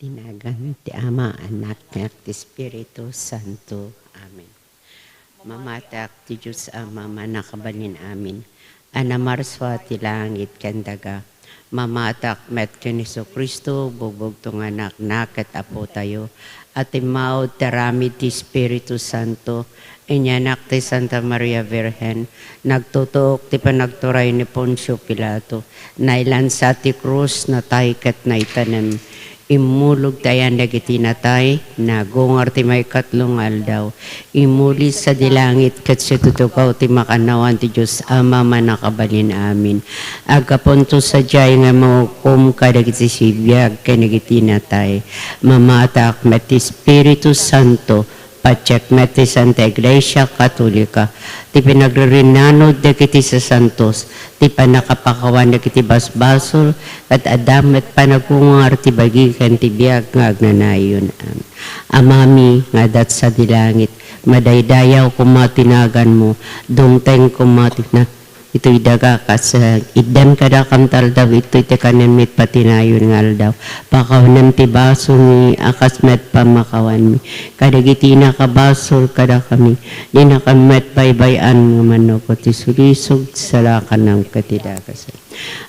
Tinagan ti Ama, Anak, at ti Espiritu Santo. Amen. Mamatak ti Diyos Ama, manakabalin amin. Anamarswa ti langit kandaga. Mamatak met ken Hesus Kristo, bugbog tong anak nakat apo tayo. At imaod tarami ti Espiritu Santo. Inyanak ti Santa Maria Virgen. Nagtutok ti panagturay ni Poncio Pilato. Nailansa ti krus na taykat na itanem. Imulog tayan dagiti natay, nagungar ti may katlong aldaw. Imuli sa dilangit kat sa tutukaw ti makanawan ti Diyos Ama manakabalin amin. Agapunto sa jay nga maukum ka dagiti sibiyag kanagiti natay. Mamatak met Espiritu Santo, pacheck met ti Santa Iglesia Katolika, ti pinagrinanod dagiti sa santos, ti panakapakawan dagiti basbasol, at adam at panagungar ti bagikan ti biag nga agnanayon. Amami nga dat sa dilangit, madaydayaw kumatinagan mo, dumteng kumatina, ito'y daga ka sa idem kada kamtal daw, ito'y tekanan mit patinayon ngal daw. Pakawanan ti baso ni akas met pamakawan mi. Kadagiti na kabasol kada kami. Di na kamet baybayan ng manoko ti sulisog salakan ng katidakasan.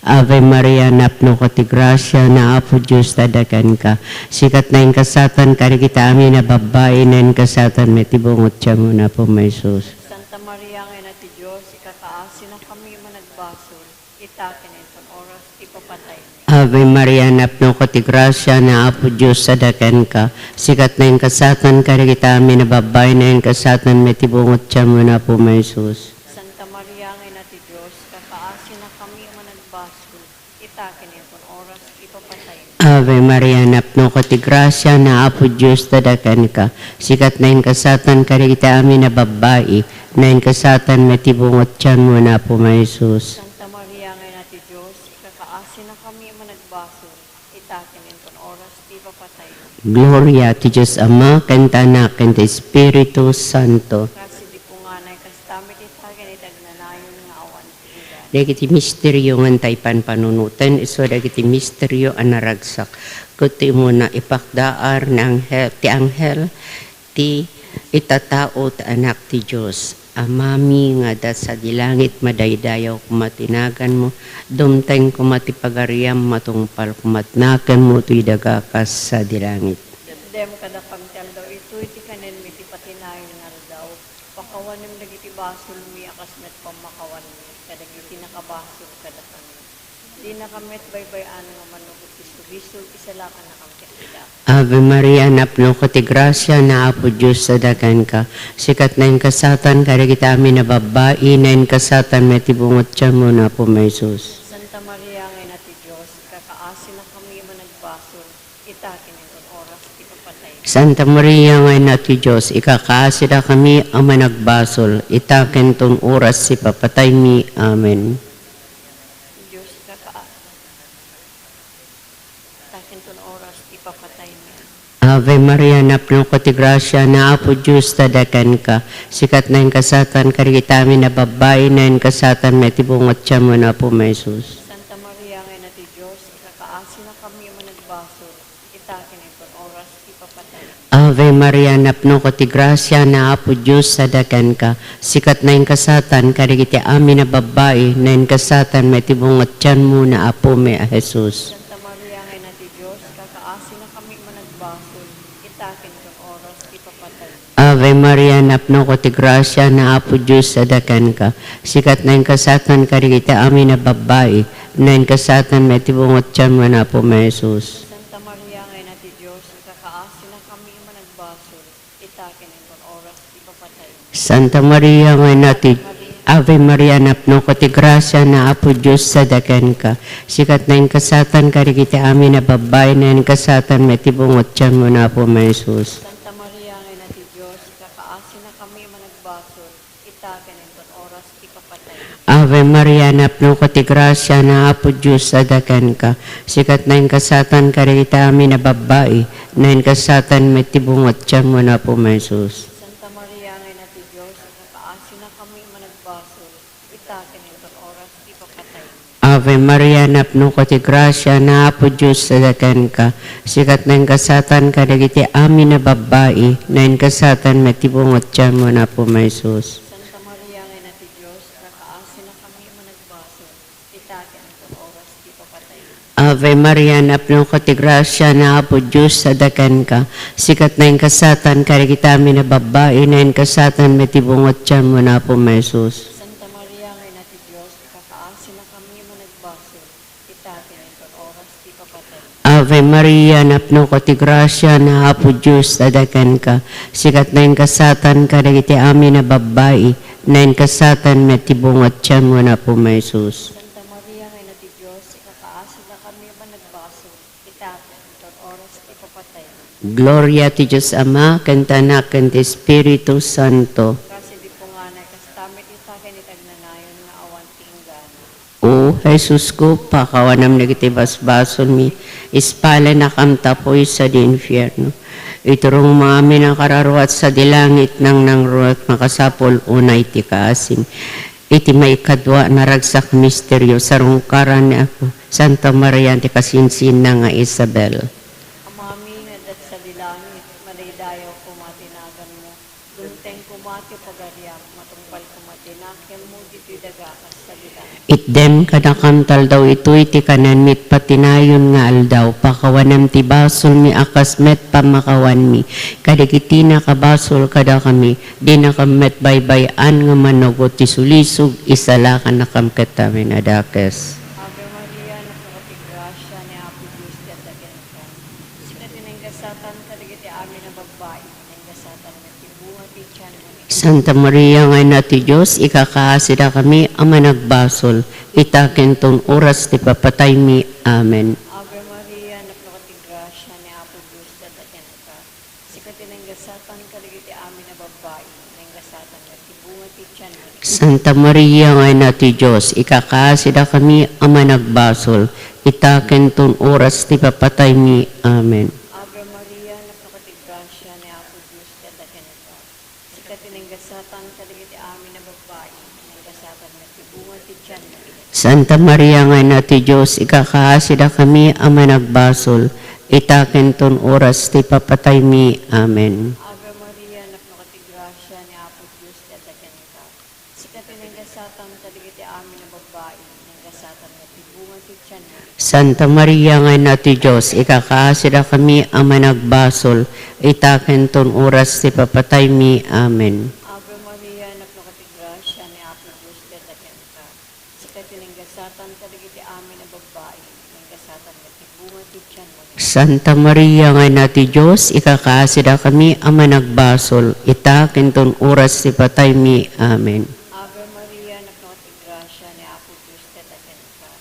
Ave Maria, napno ko ti grasya na apo Diyos tadakan ka. Sikat na yung kasatan kadagita amin na babae na yung kasatan met ibungot siya mo na po may sus. Santa Maria nga na ti Diyos, ikakaasin na kami managbasol, itakin itong oras, ipapatay. Ave Maria, napno ko ti grasya na apo Diyos sadakan ka. Sikat na yung kasatan kadagita amin na babae na yung kasatan met ibungot siya mo na po may sus. Santa Maria nga na ti Diyos, kakaasin na kami managbasol, itakin itong oras, ipapatay. Ave Maria, napno ko ti grasya na apo Diyos tadakan ka. Sikat na yung kasatan kadagita amin na babae na yung kasatan met ibungot siya mo na po may sus. Santa Maria nga na ti Diyos, kakaasin na kami managbasol, itakin itong oras, ipapatay. Gloria ti Diyos Ama, kanta na kanta Espiritu Santo. Kasi di po nga na ikastamit itakin itagnanayon nga awan tigilan. Dagiti misteryo nga tay panunutan, iso dagiti misteryo anaragsak. Kuti mo na ipakdaar na ti anghel, ti itatao ti anak ti Diyos. Amami nga dat sa dilangit madaydayaw kumatinagan mo, dumteng kumatipagariam matungpal kumatnakan mo tuy dagakas sa dilangit. Dem kada pagtel daw ito iti kanen mi ti patinayon nga daw. Pakawanem dagiti basol mi akas met pamakawan mi kadagiti nakabasol kada kami. Di na kamet baybayan nga manukot ti sulisog isalakan na kami ida. Ave Maria, napno ko ti grasya na apo Diyos sadakan ka. Sikat na yung kasatan kadagiti amin na babae na yung kasatan met ibungot siya mo na po may sus. Santa Maria nga na ti Diyos, kakaasin na kami managbasol, itakin itong oras ipapatay. Santa Maria nga na ti Diyos, ikakaasida kami ang managbasol, itaken tong oras si papatay mi. Amen. Diyos itakin itong oras ipapatay mi. Ave Maria, napno ko ti grasya na apo Diyos tadakan ka. Sikat na yung kasatan kadagiti amin na babae na yung kasatan met ibungot siya mo na po may sus. Santa Maria nga na ti Diyos, kakaasin na kami managbasol, itakin itong oras ipapatay. Ave Maria, napno ko ti grasya na apo Diyos sadakan ka. Sikat na yung kasatan kadagiti amin na babae na yung kasatan met ibungot siya mo na apo may Jesus. Santa Maria nga na ti Diyos, kakaasin na kami managbasol, itakin itong oras ipapatay. Ave Maria, napno ko ti grasya na apo Diyos sadakan ka. Sikat na yung kasatan kadagiti amin na babae na yung kasatan met ibungot siya mo na po may Jesus. Santa Maria nga na ti Diyos, kakaasin na kami managbasol, itakin itong oras ipapatay. Santa Maria nga nati Ave Maria, napno ko ti grasya na apo Diyos sadakan ka. Sikat na yung kasatan kadagiti amin na babae na yung kasatan met ibungot siya mo na po may Jesus. Santa Maria nga na ti Diyos, kakaasin na kami managbasol, itakin itong oras ipapatay. Ave Maria, napno ko ti grasya na apo Diyos sadakan ka. Sikat na yung kasatan kadagiti amin na babae na yung kasatan met ibungot siya mo na po may Jesus. Santa Maria nga na ti Diyos, kakaasin na kami managbasol, itakin itong oras, di papatay. Ave Maria, napno ko ti grasya, na apo Diyos sadakan ka. Sikat na yung kasatan ka, dagiti amin na babae, na yung kasatan matibungot dyan mo na po may sus. Santa Maria, ngayon natin Diyos, nakaasin na kami managbaso, itakin itong oras, di papatay. Ave Maria, napno ko ti grasya, na apo Diyos sadakan ka. Sikat na yung kasatan ka, dagiti amin na babae, na yung kasatan matibungot dyan mo na po may sus. Santa Maria, ngayon natin Diyos, nakaasin na kami managbaso, itakin itong oras, di papatay. Ave Maria, napno ko ti grasya, na apo Diyos sadakan ka. Sikat na yung kasatan ka, dagiti amin na babae, na yung kasatan matibungot dyan mo na po may sus. Santa Maria, ngayon natin Diyos, nakaasin na kami managbaso, itakin itong oras, di papatay. Gloria ti Diyos Ama, kanta na kanta Espiritu Santo. Kasi di po nga na, kastamit itakin itagnanayon nga awan tinggana. O Jesus ko, pakawanam na kiti basbason mi, ispala na kamtapoy sa di infierno. Iturong mga amin ang kararuat sa dilangit nang nangruat makasapol unay ti kaasim. Iti may kadwa naragsak misteryo sarong karan ni ako, Santa Maria ti kasinsin na nga Isabel. Amami nga dat sa dilangit, madaydayaw kumatinagan mo. Dunteng kumati pagariak, matungpal kumatinakem mo, dito'y dagakas sa dilangit. Itdem kadakamtal daw ito iti kanan mit patinayon nga aldaw pakawanam ti basol mi akas met pamakawan mi kadagiti na kabasol kada kami di na kamet baybayan nga manugot ti sulisog isalakan na kamkatamin adakes. Ave Maria, napakatigrasya ni Apo Diyos, dadagan ka. Sikat inenggasatan kadagiti amin na babae, inenggasatan na tibunga ti tiyan mo. Santa Maria nga na ti Diyos, ikakaasida kami ama nagbasol, itaken ton oras ti papatay mi. Amen. Ave Maria, napakatigrasya ni Apo Diyos, dadagan ka. Sikat inenggasatan kadagiti amin na babae, inenggasatan na tibunga ti tiyan mo. Santa Maria nga na ti Diyos, ikakaasida kami ama nagbasol, itaken ton oras ti papatay mi. Amen. Ave Maria, napakatigrasya ni Apo Diyos, dadagan ka. Sikat inenggasatan kadagiti amin na babae, inenggasatan na tibunga ti tiyan mo. Santa Maria nga na ti Diyos, ikakaasida kami ama nagbasol, itaken ton oras ti papatay mi. Amen. Ave Maria, napakatigrasya ni Apo Diyos, dadagan ka. Sikat inenggasatan kadagiti amin na babae, inenggasatan na tibunga ti tiyan mo. Santa Maria nga na ti Diyos, ikakaasida kami ama nagbasol, itaken ton oras ti papatay mi. Amen. Ave Maria, napakatigrasya ni Apo Diyos, dadagan ka. Sikat inenggasatan kadagiti amin na babae, inenggasatan na tibunga ti tiyan mo. Santa Maria nga na ti Diyos, ikakaasida kami ama nagbasol, itaken ton oras ti patay mi. Amen. Ave Maria, napakatigrasya ni Apo Diyos, dadagan ka.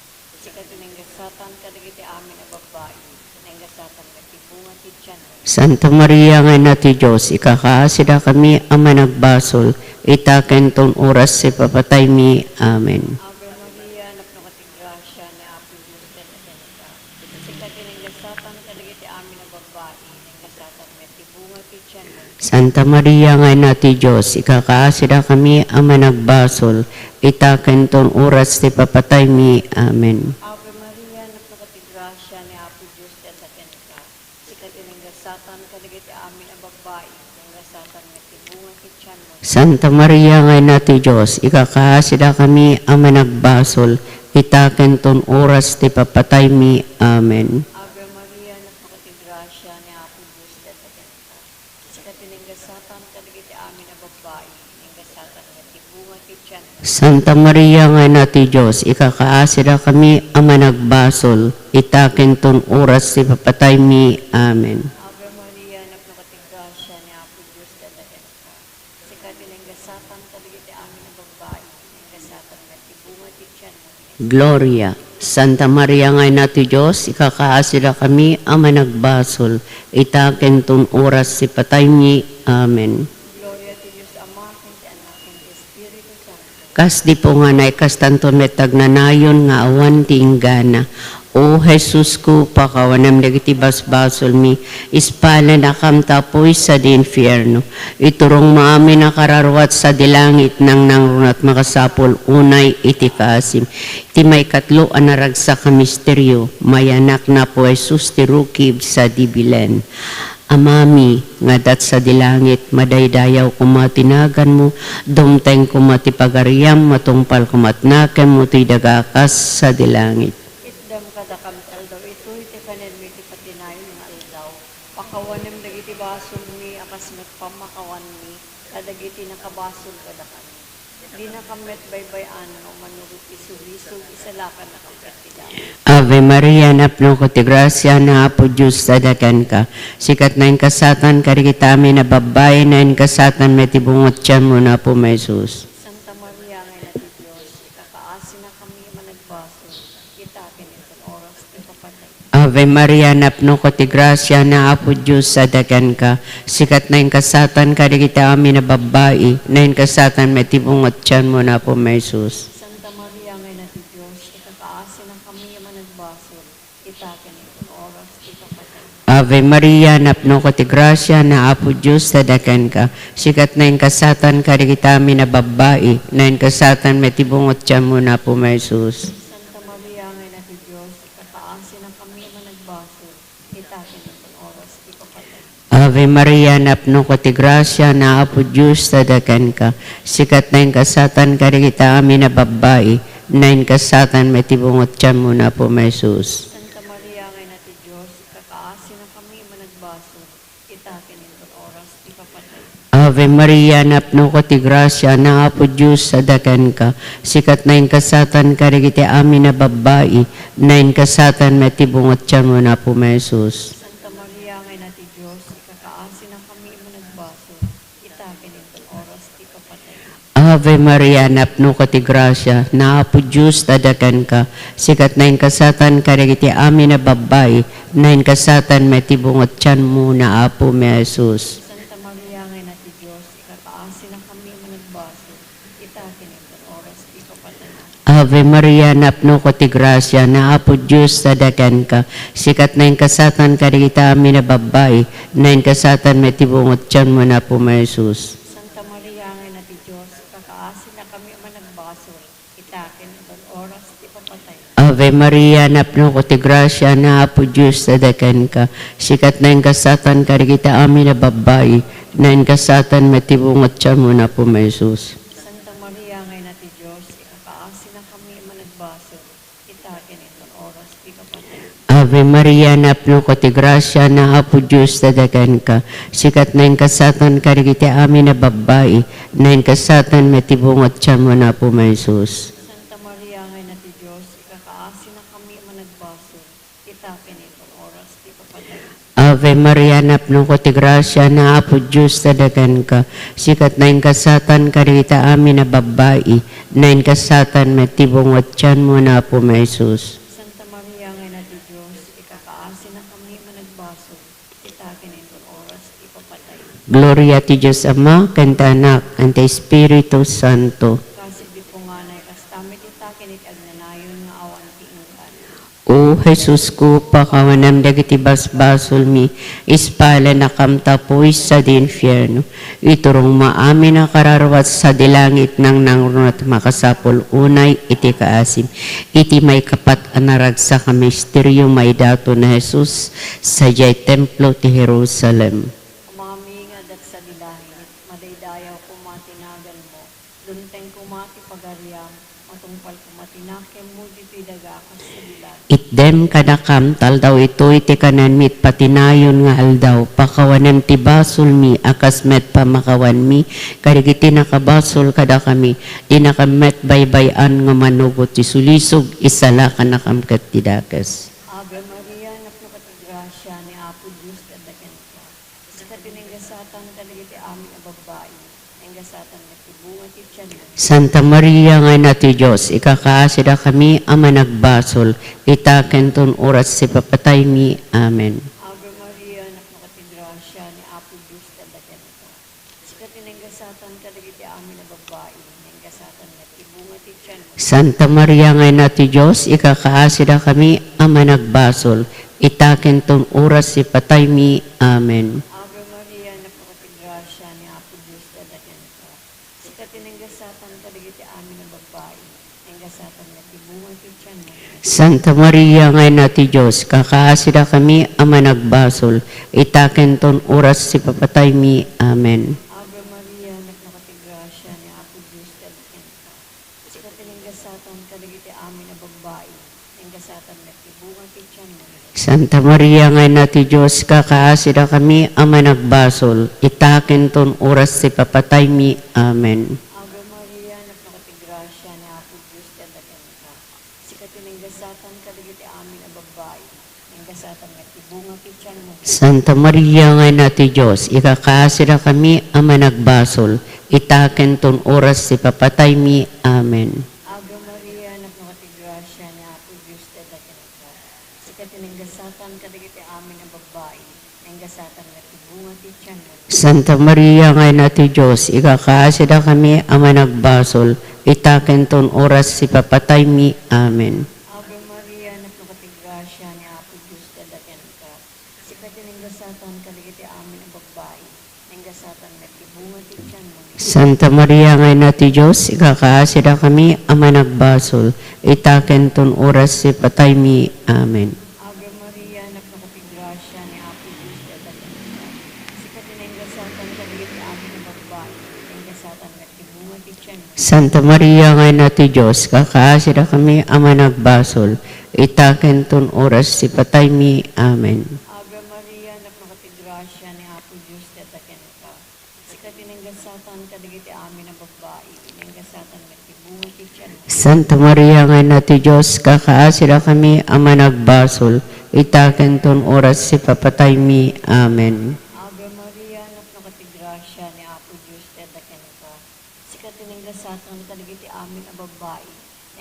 Sikat inenggasatan kadagiti amin na babae, inenggasatan na tibunga ti tiyan mo. Santa Maria nga na ti Diyos, ikakaasida kami ama nagbasol, itaken ton oras ti papatay mi. Amen. Ave Maria, napakatigrasya ni Apo Diyos, dadagan ka. Sikat inenggasatan kadagiti amin na babae, inenggasatan na tibunga ti tiyan mo. Santa Maria nga na ti Diyos, ikakaasida kami ama nagbasol, itaken ton oras ti papatay mi. Amen. Ave Maria, napakatigrasya ni Apo Diyos, dadagan ka. Sikat inenggasatan kadagiti amin na babae, inenggasatan na tibunga ti tiyan mo. Santa Maria nga na ti Diyos, ikakaasida kami ama nagbasol, itaken ton oras ti papatay mi. Amen. Ave Maria, napakatigrasya ni Apo Diyos, dadagan ka. Sikat inenggasatan kadagiti amin na babae, inenggasatan na tibunga ti tiyan mo. Santa Maria nga na ti Diyos, ikakaasida kami ama nagbasol, itaken ton oras ti papatay mi. Amen. Ave Maria, napakatigrasya ni Apo Diyos, dadagan ka. Sikat inenggasatan kadagiti amin na babae, inenggasatan na tibunga ti tiyan mo. Gloria. Santa Maria nga na ti Diyos, ikakaasida kami ama nagbasol, itaken ton oras ti patay mi. Amen. Gloria ti Diyos Ama, kenti Anak, kenti Espiritu Santo. Kas di po nga na ikas tanto metag nanayon nga awan ti inggana. O Jesus ko, pakawanam dagiti basbasol mi, ispala na kam tapoy sa di infierno. Iturong maamin na kararwat sa dilangit nang nangrunat makasapol unay iti kaasim. Ti may katlo anarag sa kamisteryo, mayanak na po Jesus ti rukib sa dibilen. Amami, nga dat sa dilangit, madaydayaw kumatinagan mo, dumteng kumatipagariam, matungpal kumatnakem mo, ti dagakas sa dilangit. Itdam kada kamtal daw ito, iti kanen mi ti patinayon nga aldaw. Pakawanem dagiti basol mi, akas met pamakawan mi, kadagiti nakabasol kada kami. Di na kamet baybay-an, o manugot isug-isug, isalakan na kamet ti daw. Ave Maria, napno ko ti grasya na apo Diyos sadakan ka. Sikat na yung kasatan karikitami na babay na yung kasatan may tibungot tiyan mo na po may Jesus. Santa Maria, ngay na ti Diyos, ikakaasi na kami managbaso, itakin itong oras, ipapatay. Ave Maria, napno ko ti grasya na apo Diyos sadakan ka. Sikat na yung kasatan karikitami na babay na yung kasatan may tibungot tiyan mo na po may Jesus. Santa Maria, ngay na ti Diyos, ikakaasi na kami managbaso, itakin itong oras, ipapatay. Ave Maria, napno ko ti grasya na apo Diyos sadakan ka. Sikat na yung kasatan karikitami na babay na yung kasatan may tibungot tiyan mo na po may Jesus. Santa Maria, ngay na ti Diyos, ikakaasi na kami managbaso, itakin itong oras, ipapatay. Ave Maria, napno ko ti grasya na apo Diyos sadakan ka. Sikat na yung kasatan karikitami na babay na yung kasatan may tibungot tiyan mo na po may Jesus. Santa Maria, ngay na ti Diyos, ikakaasi na kami managbaso, itakin itong oras, ipapatay. Ave Maria, napno ko ti grasya na apo Diyos sadakan ka. Sikat na yung kasatan karikiti amin na babay na yung kasatan may tibungot tiyan mo na po may Jesus. Santa Maria, ngay na ti Diyos, ikakaasi na kami managbaso, itakin itong oras, ipapatay. Ave Maria, napno ko ti grasya na apo Diyos sadakan ka. Sikat na yung kasatan karikiti amin na babay na yung kasatan may tibungot tiyan mo na apo may Jesus. Santa Maria, ngay na ti Diyos, ikakaasi na kami managbaso, itakin itong oras, ipapatay. Ave Maria, napno ko ti grasya na apo Diyos sadakan ka. Sikat na yung kasatan karikita amin na babay na yung kasatan may tibungot tiyan mo na po may Jesus. Santa Maria, ngay na ti Diyos, ikakaasi na kami managbaso, itakin itong oras, ipapatay. Ave Maria, napno ko ti grasya na apo Diyos sadakan ka. Sikat na yung kasatan karikita amin na babay na yung kasatan may tibungot tiyan mo na po may Jesus. Santa Maria, ngay na ti Diyos, ikakaasi na kami managbaso, itakin itong oras, ipapatay. Ave Maria, napno ko ti grasya na apo Diyos sadakan ka. Sikat na yung kasatan karikiti amin na babay na yung kasatan may tibungot tiyan mo na po may Jesus. Santa Maria, ngay na ti Diyos, ikakaasi na kami managbaso, itakin itong oras, ipapatay. Ave Maria, napno ko ti grasya na apo Diyos sadakan ka. Sikat na yung kasatan karikita amin na babay na yung kasatan may tibungot tiyan mo na po may Jesus. Santa Maria, ngay na ti Diyos, ikakaasi na kami managbaso, itakin itong oras, ipapatay. Gloria ti Diyos Ama, kanta Anak, ante Espiritu Santo. Kasi di po nga na ikastamit itakin it agnanayon nga awan ti ingkan. O Jesus ko, pakawanam dagiti basbasol mi, ispala na kamtapoy sa di infierno. Iturong maamin na kararwat sa dilangit nang nangrunat makasapol unay iti kaasim. Iti may kapat anarag sa kamisteryo may dato na Jesus sa jay templo ti Jerusalem. Umami nga dat sa dilahit, madaydayaw kumatinagan mo, dunteng kumati pagariam, matungpal kumatinakem mo dito'y dagakas sa dilat. Itdem kadakam tal daw ito iti kanan mit patinayon nga aldaw pakawanem ti basol mi akas met pamakawan mi karigiti nakabasol kada kami di nakamet baybayan nga manugot ti sulisog isala ka nakamkat ti dakas. Ave Maria, napno ka ti grasya ni Apo Diyos kadaken ka. Sa katinenggasatan kadagiti amin a babae, enggasatan na tibungan ti tiyan mo. Santa Maria nga na ti Diyos, ikakaasida kami ama nagbasol, itaken ton oras si papatay mi. Amen. Ave Maria, napno ka ti grasya ni Apo Diyos kadaken ka. Sa katinenggasatan kadagiti amin a babae, enggasatan na tibungan ti tiyan Santa Maria ngay nati Diyos, ikakaasida kami ama nagbasol. Itaken ton oras si patay mi. Amen. Ave Maria, napakatigrasya ni Apo Diyos, dadakan ka. Sikat tinanggasatan ka, digiti amin na babae. Nanggasatan na tibungan kityan mo. Santa Maria ngay nati Diyos, kakaasida kami ama nagbasol. Itaken ton oras si papatay mi. Amen. Ave Maria, napakatigrasya ni Apo Diyos, dadakan ka. Sikat tinanggasatan ka, digiti amin na babae. Nanggasatan na tibungan kityan mo. Santa Maria ngay nati Diyos, kakaasida kami ama nagbasol. Itaken ton oras si papatay mi. Amen. Ave Maria, napakatigrasya ni Apo Diyos, dadakan ka. Sikat tinanggasatan ka, digiti amin na babae. Nanggasatan na tibungan kityan mo. Santa Maria ngay nati Diyos, ikakaasida kami ama nagbasol. Itaken ton oras si papatay mi. Amen. Ave Maria, napakatigrasya ni Apo Diyos, dadakan ka. Sikat tinanggasatan ka, digiti amin na babae. Nanggasatan na tibungan kityan mo. Santa Maria ngay nati Diyos, ikakaasida kami ama nagbasol. Itaken ton oras si papatay mi. Amen. Ave Maria, napakatigrasya ni Apo Diyos, dadakan ka. Sikat tinanggasatan ka, digiti amin na babae. Nanggasatan na tibungan kityan mo. Santa Maria ngay nati Diyos, ikakaasida kami ama nagbasol. Itaken ton oras si patay mi. Amen. Ave Maria, napakatigrasya ni Apo Diyos, dadakan ka. Sikat tinanggasatan ka, digiti amin na babae. Nanggasatan na tibungan kityan mo. Santa Maria ngay nati Diyos, kakaasida kami ama nagbasol. Itaken ton oras si patay mi. Amen. Ave Maria, napakatigrasya ni Apo Diyos, dadakan ka. Sikat tinanggasatan ka, digiti amin na babae. Nanggasatan na tibungan kityan mo. Santa Maria ngay nati Diyos, kakaasida kami ama nagbasol. Itaken ton oras si papatay mi. Amen. Ave Maria, napakatigrasya ni Apo Diyos, dadakan ka. Sikat tinanggasatan ka, digiti amin na babae.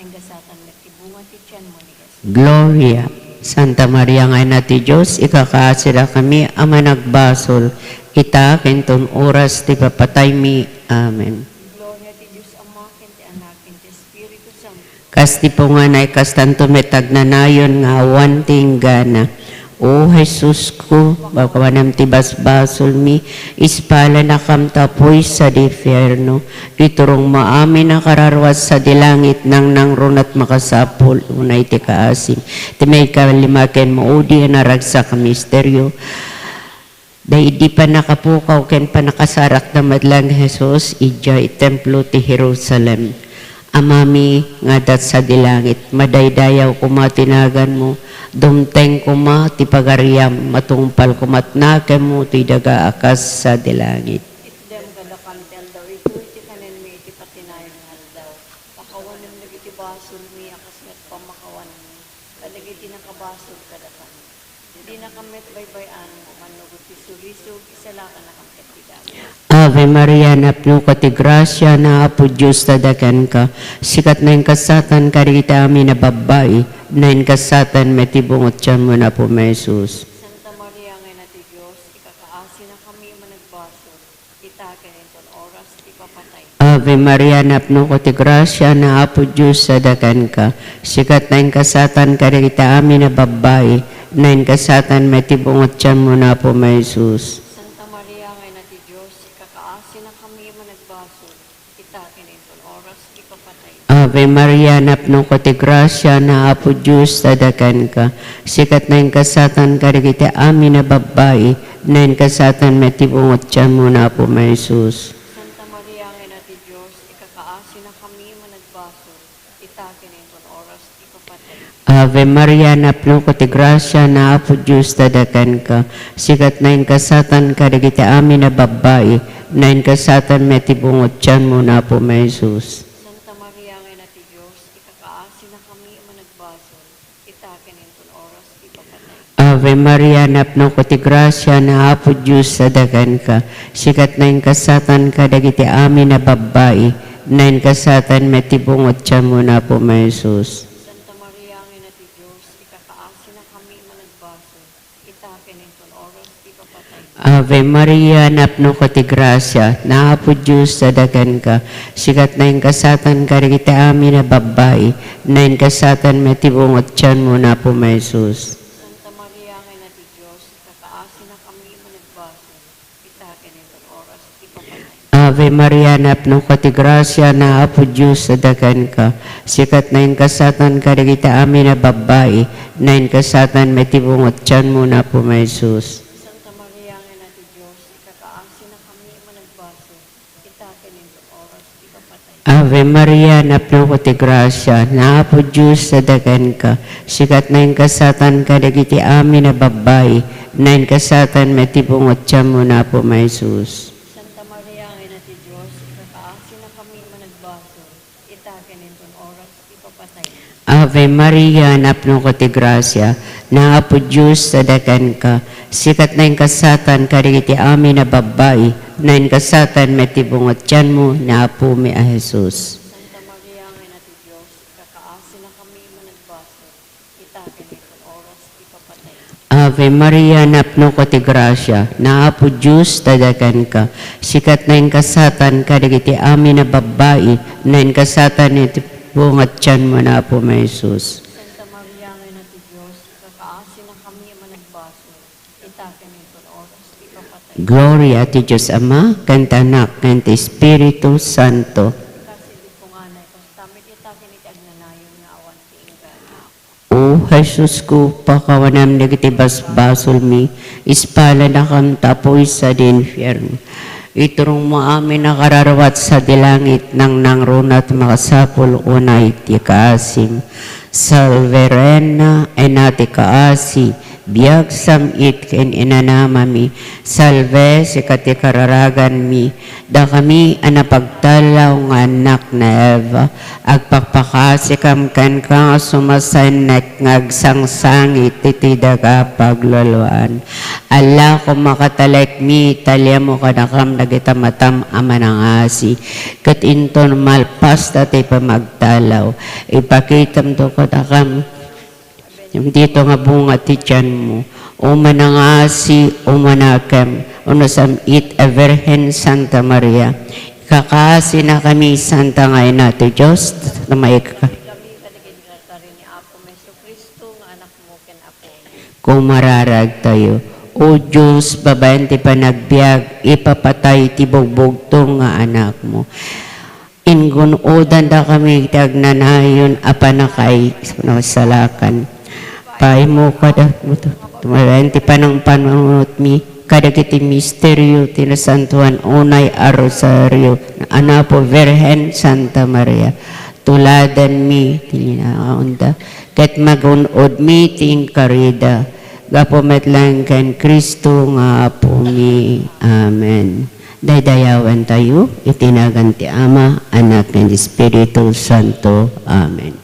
Nanggasatan na tibungan kityan mo. Gloria. Santa Maria ngay nati Diyos, ikakaasida kami ama nagbasol. Itaken ton oras ti papatay mi. Amen. Gloria ti Diyos Ama, ken ti Anak, ken ti Espiritu Santo. Kasti po nga na ikastanto metagnanayon nga awan tinggana. O Jesus ko, bakawanam ti basbasol mi, ispala na kamtapoy sa difierno. Iturong maamin na kararwas sa dilangit nang nangrunat makasapol, unay ti kaasim. Ti may kalimaken maudi na ragsa ka misteryo. Dahil di pa nakapukaw ken pa nakasarak na madlang Jesus, ija templo ti Jerusalem. Amami nga dat sa dilangit, madaydayaw kumatinagan mo, dumteng kuma ti pagariam, matungpal kumatnake mo ti daga akas sa dilangit. Itdem galakam tel daw, ito iti kanen mi iti patinayon nga daw. Pakawanem nagiti basol mi, akas met pamakawan mi. Kalagiti nakabasol kadakan. Hindi nakamet baybayan mo, manugot ti sulisog, isalakan na kampet ti dami. Ave Maria, napno ka ti grasya na Apo Diyos tadakan ka. Sikat na yung kasatan ka rita amin na babae, na yung kasatan may tibungot siya mo na po may Jesus. Santa Maria nga na ti Diyos, ikakaasi na kami managbasol. Itaken iton oras, ipapatay. Ave Maria, napno ko ti grasya na Apo Diyos tadakan ka. Sikat na yung kasatan ka rita amin na babae, na yung kasatan may tibungot siya mo na po may Jesus. Santa Maria nga na ti Diyos, ikakaasi na kami managbasol. Itaken iton oras, ipapatay. Ave Maria, napno ko ti grasya na Apo Diyos tadakan ka. Sikat na yung kasatan ka rita amin na babae, na yung kasatan may tibungot siya mo na po may Jesus. Santa Maria nga na ti Diyos, ikakaasi na kami managbasol. Itaken iton oras, ipapatay. Ave Maria, napno ko ti grasya na Apo Diyos tadakan ka. Sikat na yung kasatan ka rita amin na babae, na yung kasatan may tibungot siya mo na po may Jesus. Santa Maria nga na ti Diyos, ikakaasi na kami managbasol. Itaken iton oras, ipapatay. Ave Maria, napno ko ti grasya na Apo Diyos tadakan ka. Sikat na yung kasatan ka dagiti amin na babae, na yung kasatan may tibungot siya mo na po may Jesus. Santa Maria nga na ti Diyos, ikakaasi na kami managbasol. Itaken iton oras, ipapatay. Ave Maria, napno ko ti grasya, naapo Diyos sa dagan ka, sikat na yung kasatan ka, kita amin na babay, na yung kasatan matibungot tiyan mo na po may Jesus. Santa Maria, nga na ti Diyos, kakaasin na kami managbaso, itakin itong oras, ipapatay. Ave Maria, napno ko ti grasya, naapo Diyos sa dagan ka, sikat na yung kasatan ka, kita amin na babay, na yung kasatan matibungot tiyan mo na po may Jesus. Santa Maria, nga na ti Diyos, kakaasin na kami managbaso, itakin itong oras, ipapatay. Ave Maria, napno ko ti grasya, naapo Diyos sa dagan ka, sikat na yung kasatan ka, dagiti amin na babay, na yung kasatan matibungot tiyan mo na po may Jesus. Santa Maria, nga na ti Diyos, kakaasin na kami managbaso, itakin itong oras, ipapatay. Ave Maria, napno ko ti grasya, naapo Diyos sa dagan ka, sikat na yung kasatan ka, dagiti amin na babay, na yung kasatan matibungot tiyan mo na po may Jesus. Santa Maria, nga na ti Diyos, kakaasin na kami managbaso, itakin itong oras, ipapatay. Ave Maria, napno ko ti grasya, naapo Diyos tadagan ka, sikat na yung kasatan ka, dagiti amin na babae, na yung kasatan iti bungat tiyan mo na po may Jesus. Santa Maria, nga na ti Diyos, kakaasin na kami managbaso, itakin itong oras, ipapatay. Gloria ti Diyos Ama, kanta Anak, kanta Espiritu Santo. Kasi di ko nga na tamit itakin iti agnanayon nga awan ti inggan. O Jesus ko, pakawanam dagiti basbasol mi, ispala na kam tapoy sa dinfyerno. Iturong mo amin nakararawat sa dilangit nang nangrunat makasapul unay ti kaasim. Salverena enati kaasi, biag samit ken inanamami, salve si katikararagan mi, da kami anapagtalaw nga anak na Eva, agpakpakasi kam kan ka sumasanek ngagsangsangit titidaga pagluluan. Allah ko makatalek mi, talya mo kadakam nagitamatam amanangasi, kat inton malpas dati pa magtalaw, ipakitam to kadakam, dito nga bunga ti tiyan mo, umanangasi, umanakam, unasamit a Virgen Santa Maria, kakasi na kami Santa ngayon natin Diyos, na may Kami kaligid nga rin ni Apo Meso Kristo, nga anak mo ken Apo. kung mararag tayo. O Diyos, babayan ti panagbiag, ipapatay ti bugbugtong nga anak mo. Ingunodan da kami tagnanayon apanakay salakan. Pai mo kada tumayan ti panang panunot mi kadagiti misteryo tinasantuan unay a rosaryo na anapo Virgen Santa Maria. Tuladan mi tininaunda ket magunod mi ting karida gapumet lang ken Kristo nga apo mi. Amen. Daydayawan tayo, itinagan ti Ama, Anak, ng Espiritu Santo. Amen.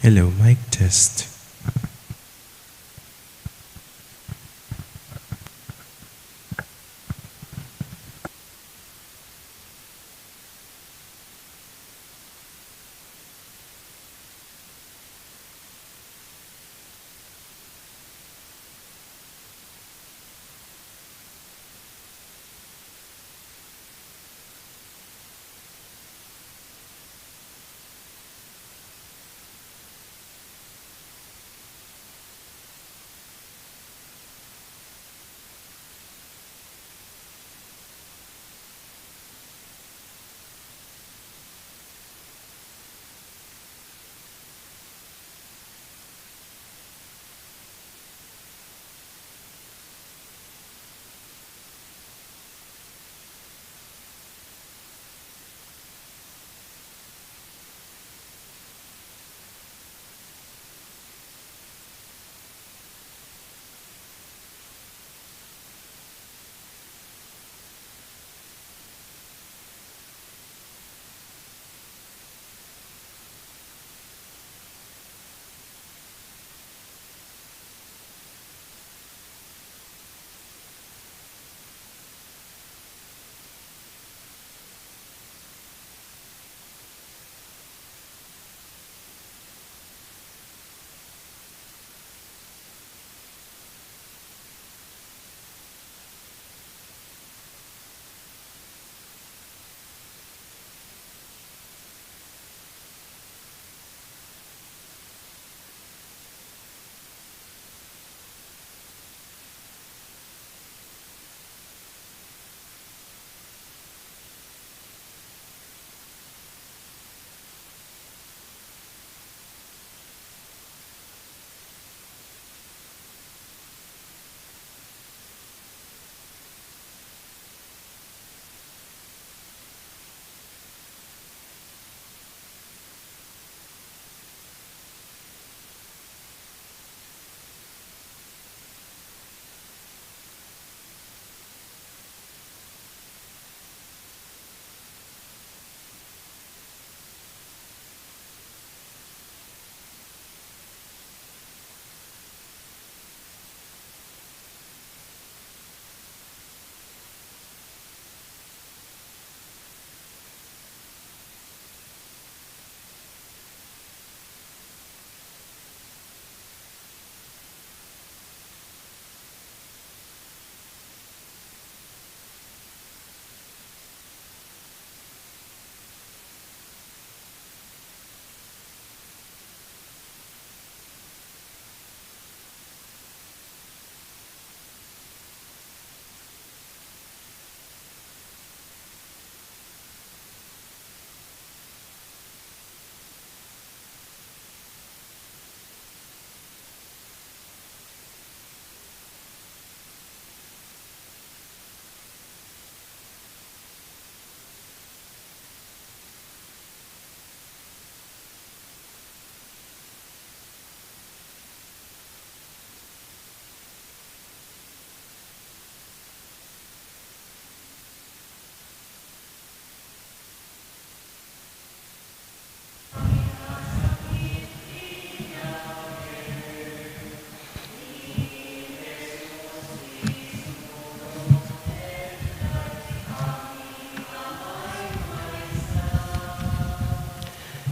Hello, mic test.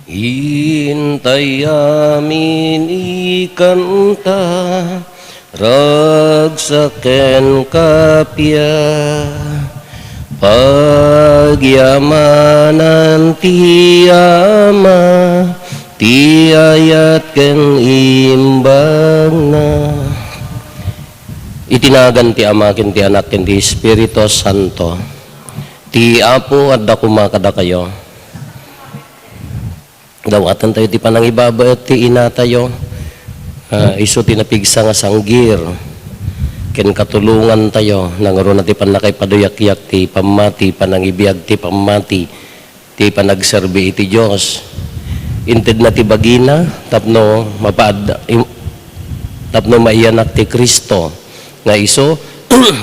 Hintay amin ikanta, ragsaken kapya, pagyamanan ti ama, ti ayat ken imbag na. Itinagan ti ama ken ti anak ken ti Espiritu Santo, ti Apo at dakumakada kayo. Dawatan tayo ti panangibaba at ti ina tayo. Iso tinapigsa nga sanggir. Ken katulungan tayo. Nangaro na ti panakay paduyak-yak ti pamati, panangibiyag ti pamati, ti panagserbi iti Diyos. Inted na ti bagina, tapno maiyanak ti Kristo. Nga iso,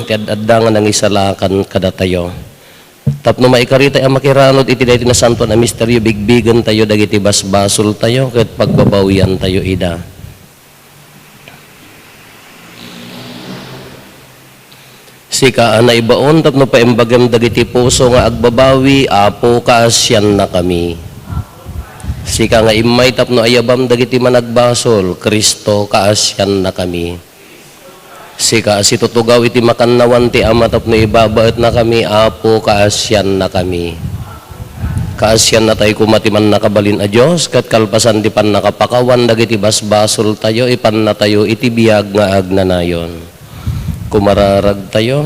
ti addangan ng isalakan kada tayo. Tapno maikarita ang makiranod iti daytoy na santo na misteryo bigbigan tayo dagiti basbasol tayo ket pagbabawian tayo ida. Sika anay baon tapno paimbagam dagiti puso nga agbabawi apo kaasyan na kami. Sika nga imay tapno ayabam dagiti managbasol Kristo kaasyan na kami. Sika situtugaw iti makannawan ti Ama tapno ibabaet na kami apo kaasyan na kami. Kaasyan na tayo kumatiman nakabalin a Diyos kat kalpasan di pan nakapakawan dagiti basbasol tayo ipan na tayo iti biyag nga agnanayon. Kumararag tayo.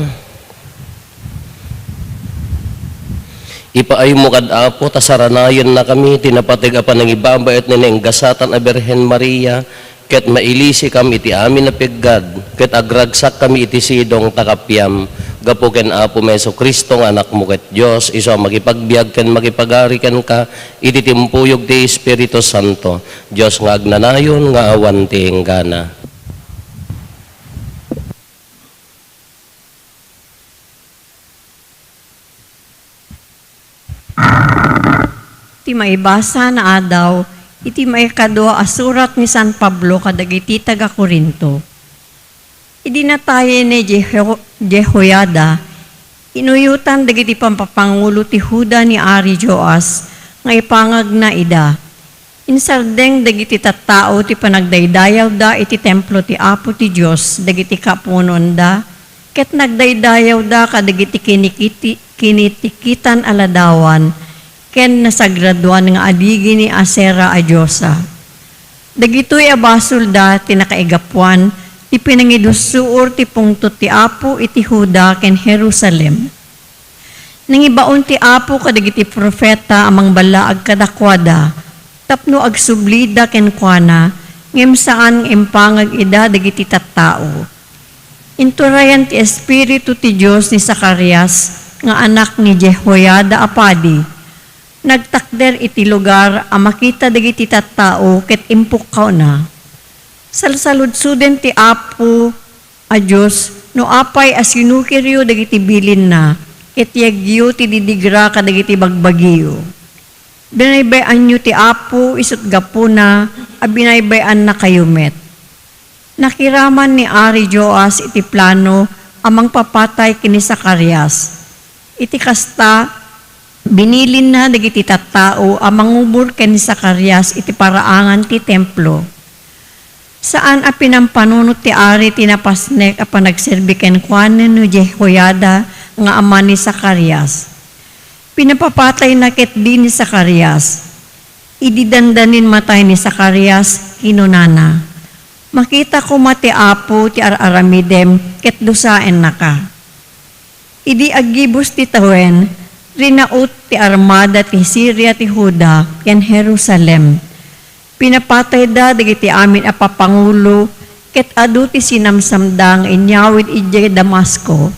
Ipaay mo kad apo tasaranayan na kami tinapatig apan ng ibabaet ni gasatan a Birhen Maria ket mailisi kami iti amin na piggad, ket agragsak kami iti sidong takapyam, gapo ken Apo Meso Kristo nga anak mo ket Dios, iso magipagbiag ken magipagari ken ka, iti timpuyog ti Espiritu Santo, Dios nga agnanayon nga awan ti enggana. Iti maibasa na adaw, iti maikadwa asurat ni San Pablo kadagiti taga Corinto. Idinataye ni Jehoiada, inuyutan dagiti pampapangulo ti Huda ni Ari Joas, nga ipangag na ida. Insardeng dagiti tattao ti panagdaydayaw da iti templo ti Apo ti Dios, dagiti kapunon da, ket nagdaydayaw da kadagiti kinitikitan aladawan, ken nasagraduan nga adigi ni Asera a Diyosa. Dagitoy abasol da tinakaigapuan ti pinangidusuor ti pungtot ti Apo iti Huda ken Jerusalem. Nangibaon ti Apo kadagiti profeta amang balaag kadakwada tapno agsublida ken kuana ngem saan impangag ida dagiti tattao. Inturayan ti Espiritu ti Dios ni Zacarias nga anak ni Jehoiada apadi. Nagtakder iti lugar a makita dagiti tattao ket impukkaw na. Salsaludsuden ti Apo a Dios no apay asinukiryo dagiti bilin na ket yagyo ti didigra kadagiti bagbagiyo. Binaybayan nyo ti Apo isut gapuna a binaybayan na kayo met. Nakiraman ni Ari Joas iti plano amang papatay kini Zacarias. Iti kasta binilin na dagiti tattao a mangubur ken ni Zacarias iti paraangan ti templo. Saan a pinampanunot ti Ari tinapasnek a panagserbi ken kuanen ni Jehoiada nga ama ni Zacarias. Pinapapatay na ket di ni Zacarias. Ididandanin matay ni Zacarias kinunana. Makita ko mati Apo ti araramidem ket dusaen na ka. Idi agibus ti tawen rinaut ti armada ti Syria ti Huda ken Jerusalem. Pinapatay da dagiti amin a papangulo ket adu ti sinamsamdang inyawid ije Damasco.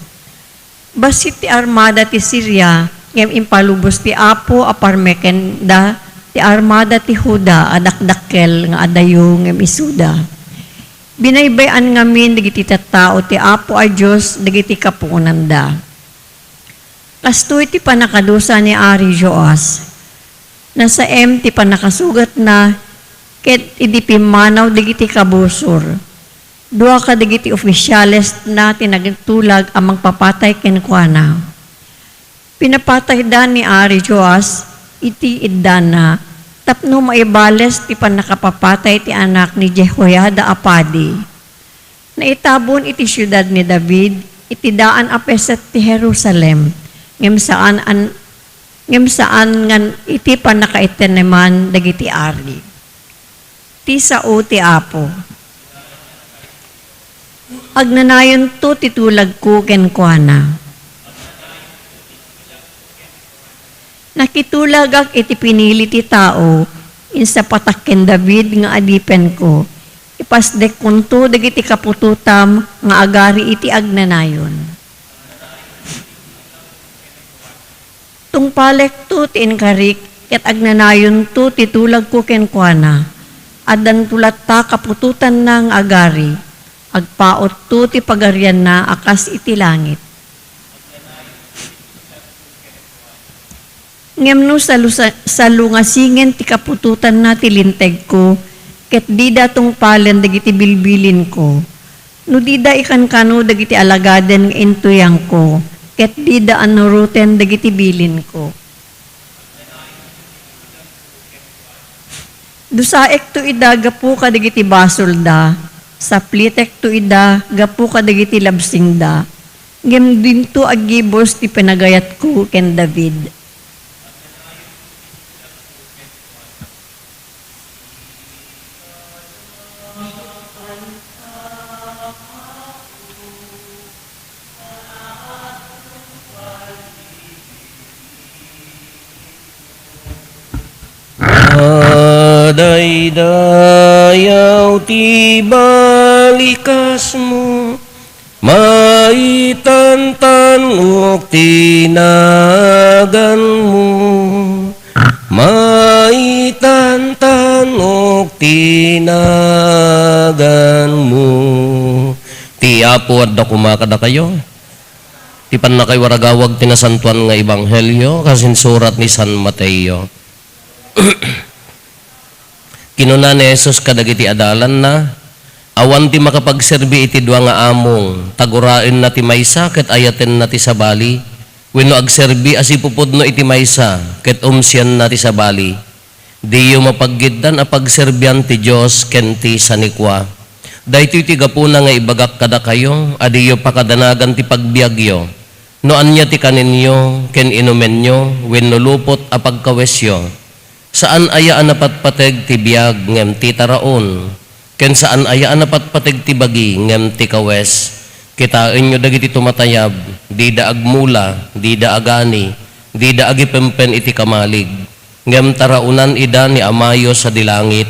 Basit ti armada ti Syria ngem impalubos ti Apo a parmeken da ti armada ti Huda adakdakkel nga adayo ngem isuda. Binaybayan ngamin dagiti tattao ti Apo a Dios dagiti kapuonan da. Kastoy ti panakadusa ni Ari Joas. Nasa ti panakasugat na ket idi pimanaw dagiti kabusor. Dua ka dagiti opisyales na tinagtulag amang papatay ken kuana. Pinapatay da ni Ari Joas iti iddana tapno maibales ti panakapapatay ti anak ni Jehoiada apadi. Naitabon iti siyudad ni David iti daan apeset ti Jerusalem. Ngem saan ngan iti panakaiteneman dagiti Ari. Ti sao ti Apo. Agnanayon to titulag ko ken kuana. Nakitulagak iti pinili ti tao, insa patak ken David nga adipen ko, ipasdek kunto dagiti kapututam nga agari iti agnanayon. Tungpalek to ti inkarik, ket agnanayon to titulag ko ken kuana, adan tulat ta kapututan ng agari, agpaot to ti pagarian na akas iti langit. Ngem no sa lungasingen ti kapututan na ti linteg ko, ket di da tong palen dagiti bilbilin ko. No di da ikan kano dagiti alagaden nga intuyang ko, ket di da anuruten dagiti bilin ko. Dusaek to ida gapu ka dagiti basol da, sa plitek to ida gapu ka dagiti labsing da. Ngem dinto agibos ti pinagayat ko ken David. Dayaw ti balikas mo, maitantanok tinagan mo, maitantanok tinagan mo. Ti Apo adda kumakada kayo. Ti panakay waragawag tinasantuan nga ebanghelyo kasin surat ni San Mateo. Kinuna ni Jesus kadagiti adalan na, awan ti makapagserbi iti dua nga among, tagurain na ti maysa, ket ayaten na ti sabali, wenno agserbi asipupudno iti maysa, ket umsian na ti sabali. Diyo mapaggiddan a pagserbian ti Dios ken ti sanikwa. Daytoy ti gapuna nga ibagak kada kayo, adiyo pakadanagan ti pagbiagyo. No anya ti kaninyo, ken inumenyo, wenno lupot a pagkawesyo. Saan aya anapatpateg ti biag ngem ti taraon, ken saan aya anapatpateg ti bagi ngem ti kawes. Kitain nyo dagiti tumatayab, di da agmula, di da agani, di da agipempen iti kamalig. Ngem taraunan ida ni amayo sa dilangit.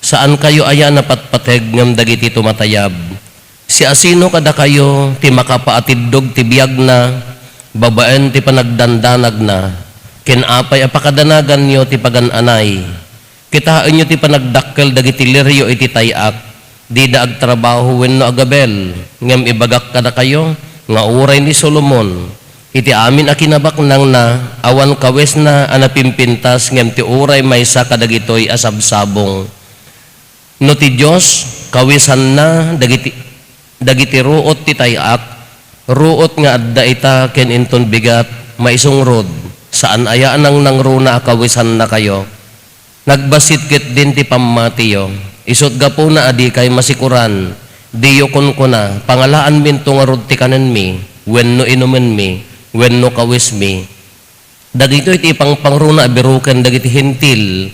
Saan kayo aya napatpateg ngem dagiti tumatayab? Si asino kada kayo ti makapaatiddog ti biag na, babaen ti panagdandanag na. Ken apay apakadanagan nyo ti pagananay. Kitaan nyo ti panagdakkel dagiti liryo iti tayak, di da agtrabaho wenno agabel, ngem ibagak kada kayo, nga uray ni Solomon. Iti amin a kinabaknang na, awan kawes na anapimpintas, ngem ti uray maysa kadagitoy asabsabong. No ti Diyos, kawisan na dagiti ruot ti tayak, ruot nga adda ita ken inton bigat, maisungrod. Saan aya nang nangruna akawisan na kayo? Nagbasit ket din ti pammatiyo. Isot gapo na adi kay masikuran. Diyo kun kuna, pangalaan minto nga rod ti kanen mi, wenno inumen mi, wenno kawis mi. Dagito iti pangruna biruken dagiti hintil.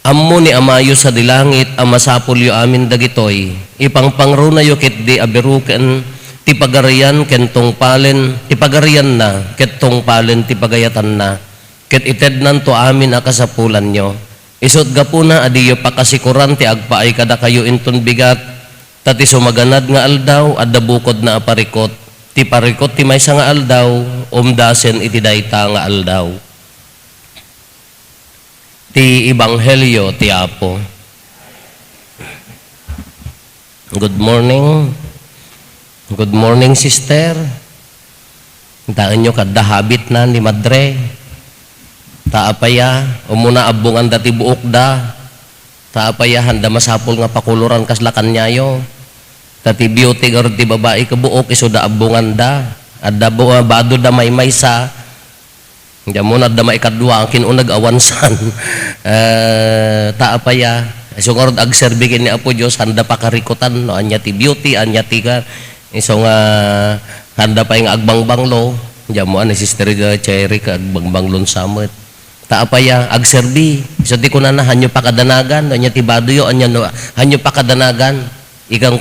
Ammo ni amayo sa dilangit, amasapulyo amin dagitoy. Pangruna yo ket di abiruken ti pagarian ken tungpalen, ti pagarian na, ket tungpalen ti pagayatan na, ket ited nanto amin a kasapulan nyo. Isot gapuna adiyo pakasikuran ti agpaay kada kayo inton bigat, tati sumaganad nga aldaw, adda bukod na aparikot, ti parikot ti maysa nga aldaw, umdasen iti dayta nga aldaw. Ti Ebanghelyo ti Apo. Good morning. Good morning, sister. Taan nyo kada habit na ni Madre. Taapaya, umuna abungan dati buok da. Taapaya, handa masapol nga pakuluran kaslakan nyayo. Tati beauty or ti babae ka buok, iso da abungan da. Adda bado da may maysa. Hindi mo na da may kadwa, kinunag awansan. Taapaya, iso nga rod agserbikin ni Apo Diyos, handa pa karikutan. No? Anya ti beauty, anya ti ka. Iso nga handa pa yung agbangbanglo, diyan mo ni Sister Cherry ka agbangbanglo samot. Taapaya agserbi. Iso ti kunan na hanyo pakadanagan, anya ti baduyo anya no hanyo pakadanagan.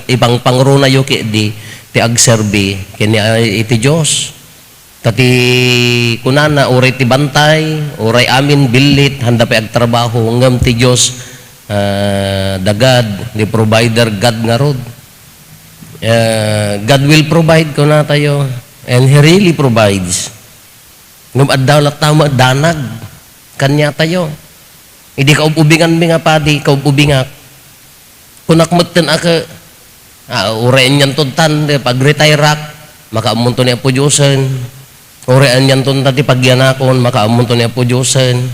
Ibang pangruna yo di ti agserbi kini iti Dios. Tati kunana uray ti bantay, uray amin bilit handa pa agtrabaho ngem ti Dios dagad, the provider God nga rod. God will provide ko na tayo, and He really provides. Ngum addaw lat tama danag kanya tayo. Hindi ka ubingan mi nga padi, ka ubingak. Kunakmutten aka urain yan tuntan pag retire maka munto ni Apo Diyosen. Orean yan ton tati pagyanakon, makaamon to ni Apo Diyosen.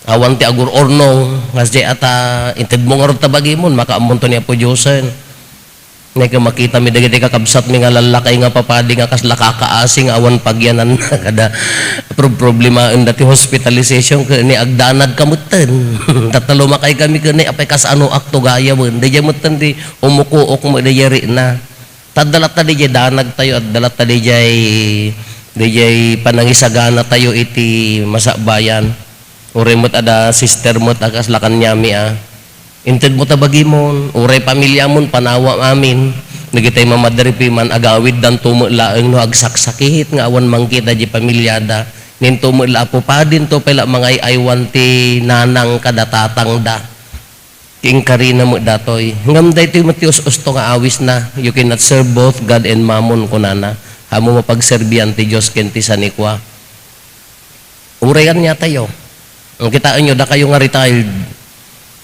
Awan ti agur orno, ngas di ata, inted mo nga ron tabagimon, makaamon to ni Apo Diyosen. Ngay ka makita mi dagiti kakabsat mi nga lalakay nga papadi nga kas lakakaasing awan pagyanan na kada problema dati hospitalization ka ni agdanad kamutten. Tatalo makay kami kani apay kas ano akto gaya mo. Daya mutten di umukuok mo dayari na. Tadalat ta di danag tayo at dalat ta di panangisagana tayo iti masabayan. Ure mo't ada sister mo't akas lakan nyami Inted mo tabagimon, uray pamilya mon, panawa amin. Nagitay mamadaripi man agawid dan tumulaeng no agsaksakihit nga awan mangkita di pamilyada. Nin tumula po pa din to pala mga aywan ti nanang kadatatang da. King karina mo datoy. Ngam day ti matius usto nga awis na. You cannot serve both God and Mammon kunana. Hamo mapagserbian ti Diyos ken ti sanikwa. Urayan niya tayo. Ang kitaan nyo da kayo nga retired.